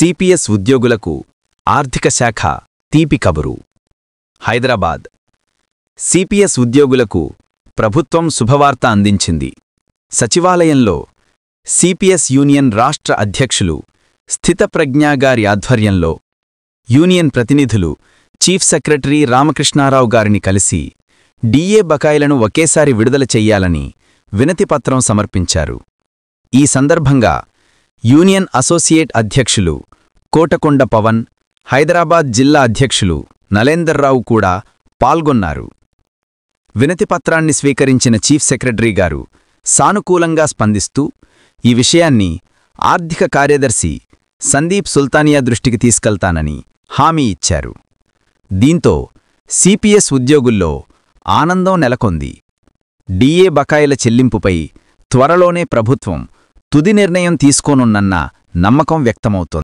CPS ఉద్యోగులకు ఆర్థిక శాఖ తీపి కబురు. హైదరాబాద్ సిపిఎస్ ఉద్యోగులకు ప్రభుత్వం శుభవార్త అందించింది. సచివాలయంలో సిపిఎస్ యూనియన్ రాష్ట్ర అధ్యక్షులు స్థితప్రజ్ఞా గారి ఆధ్వర్యంలో యూనియన్ ప్రతినిధులు చీఫ్ సెక్రటరీ రామకృష్ణారావు గారిని కలిసి డిఏ బకాయిలను ఒకేసారి విడుదల చెయ్యాలని వినతిపత్రం సమర్పించారు. ఈ సందర్భంగా యూనియన్ అసోసియేట్ అధ్యక్షులు కోటకొండ పవన్, హైదరాబాద్ జిల్లా అధ్యక్షులు నలేందర్రావు కూడా పాల్గొన్నారు. వినతిపత్రాన్ని స్వీకరించిన చీఫ్ సెక్రటరీ గారు సానుకూలంగా స్పందిస్తూ ఈ విషయాన్ని ఆర్థిక కార్యదర్శి సందీప్ సుల్తానియా దృష్టికి తీసుకెళ్తానని హామీ ఇచ్చారు. దీంతో సిపిఎస్ ఉద్యోగుల్లో ఆనందం నెలకొంది. డిఏ బకాయిల చెల్లింపుపై త్వరలోనే ప్రభుత్వం తుది నిర్ణయం తీసుకోనున్నన్న నమ్మకం వ్యక్తమవుతోంది.